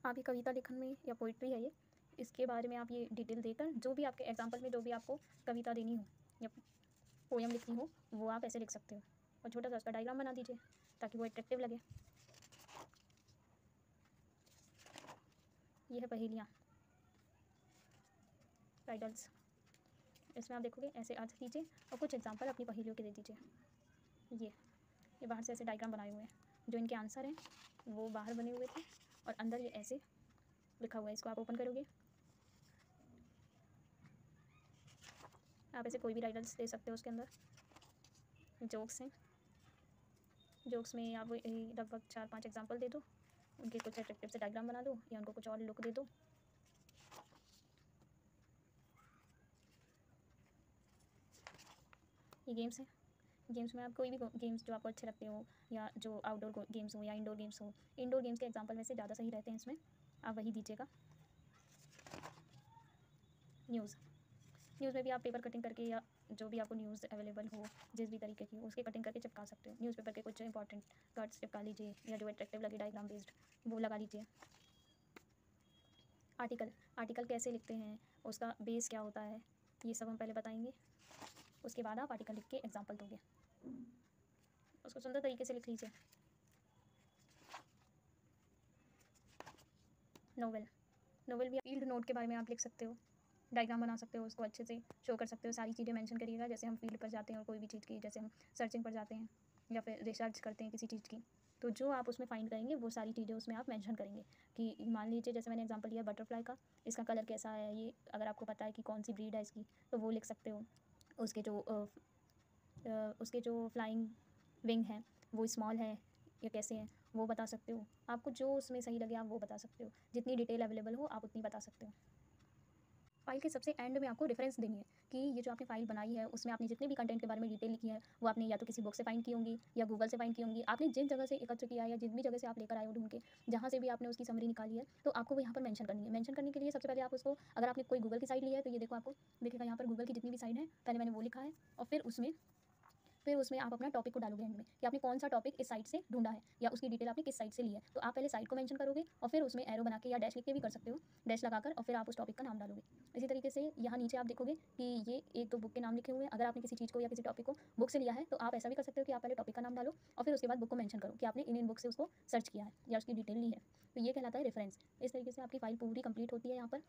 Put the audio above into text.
आप ये कविता लेखन में या पोइट्री है ये, इसके बारे में आप ये डिटेल देकर जो भी आपके एग्जाम्पल में जो भी आपको कविता देनी हो या पोएम लिखनी हो वो आप ऐसे लिख सकते हो। और छोटा सा उसका डायग्राम बना दीजिए ताकि वो अट्रैक्टिव लगे। ये है पहेलियाँ, टाइटल्स। इसमें आप देखोगे ऐसे अर्थ दीजिए और कुछ एग्जाम्पल अपनी पहेलियों के दे दीजिए। ये बाहर से ऐसे डायग्राम बनाए हुए हैं, जो इनके आंसर हैं वो बाहर बने हुए थे और अंदर ये ऐसे लिखा हुआ है। इसको आप ओपन करोगे, आप ऐसे कोई भी टाइटल्स दे सकते हो। उसके अंदर जोक्स हैं, जोक्स में आप लगभग 4-5 एग्जाम्पल दे दो, उनके कुछ अट्रैक्टिव से डायग्राम बना दो या उनको कुछ और लुक दे दो। ये गेम्स हैं, गेम्स में आप कोई भी गेम्स जो आपको अच्छे लगते हो या जो आउटडोर गेम्स हो या इंडोर गेम्स हो। इंडोर गेम्स के एग्जाम्पल वैसे ज़्यादा सही रहते हैं, इसमें आप वही दीजिएगा। न्यूज़ में भी आप पेपर कटिंग करके या जो भी आपको न्यूज़ अवेलेबल हो जिस भी तरीके की उसके कटिंग करके चिपका सकते हो। न्यूज़पेपर के कुछ इंपॉर्टेंट कट्स चिपका लीजिए या जो अट्रैक्टिव लगे डायग्राम बेस्ड वो लगा लीजिए। आर्टिकल कैसे लिखते हैं, उसका बेस क्या होता है, ये सब हम पहले बताएंगे। उसके बाद आप आर्टिकल लिख के एग्जाम्पल दोगे, उसको सुंदर तरीके से लिख लीजिए। नोवेल भी फील्ड नोट के बारे में आप लिख सकते हो, डायग्राम बना सकते हो, उसको अच्छे से शो कर सकते हो। सारी चीज़ें मेंशन करिएगा, जैसे हम फील्ड पर जाते हैं और कोई भी चीज़ की, जैसे हम सर्चिंग पर जाते हैं या फिर रिसर्च करते हैं किसी चीज़ की, तो जो आप उसमें फाइंड करेंगे वो सारी चीज़ें उसमें आप मेंशन करेंगे। कि मान लीजिए जैसे मैंने एग्जांपल लिया बटरफ्लाई का, इसका कलर कैसा है, ये अगर आपको पता है कि कौन सी ब्रीड है इसकी तो वो लिख सकते हो। उसके जो फ्लाइंग विंग हैं वो स्मॉल है या कैसे हैं वो बता सकते हो। आपको जो उसमें सही लगे आप वो बता सकते हो, जितनी डिटेल अवेलेबल हो आप उतनी बता सकते हो। फाइल के सबसे एंड में आपको रेफरेंस देनी है कि ये जो आपने फाइल बनाई है उसमें आपने जितने भी कंटेंट के बारे में डिटेल लिखी है वो आपने या तो किसी बुक से फाइंड की होंगी या गूगल से फाइंड की होंगी। आपने जिन जगह से एकत्र किया है या जिन भी जगह से आप लेकर आए हो ढूंढ के, जहाँ से भी आपने उसकी समरी निकाली है तो आपको वो यहाँ पर मेंशन करनी है। मेंशन करने के लिए सबसे पहले आप उसको, अगर आपने कोई गूगल की साइट ली है तो ये देखो आपको दिखेगा यहाँ पर गूगल की जितनी भी साइट है पहले मैंने वो लिखा है और फिर उसमें आप अपना टॉपिक को डालोगे एंड में कि आपने कौन सा टॉपिक इस साइट से ढूंढा है या उसकी डिटेल आपने किस साइट से ली है। तो आप पहले साइट को मेंशन करोगे और फिर उसमें एरो बना के या डैश लिख के भी कर सकते हो, डैश लगाकर, और फिर आप उस टॉपिक का नाम डालोगे। इसी तरीके से यहाँ नीचे आप देखोगे कि ये एक दो बुक के नाम लिखे हुए हैं। अगर आपने किसी चीज़ को या किसी टॉपिक को बुक से लिया है तो आप ऐसा भी कर सकते हो कि आप पहले टॉपिक का नाम डालो और फिर उसके बाद बुक को मेंशन करो कि आपने इन बुक से उसको सर्च किया है या उसकी डिटेल ली है। तो ये कहलाता है रेफरेंस। इस तरीके से आपकी फाइल पूरी कंप्लीट होती है यहाँ पर।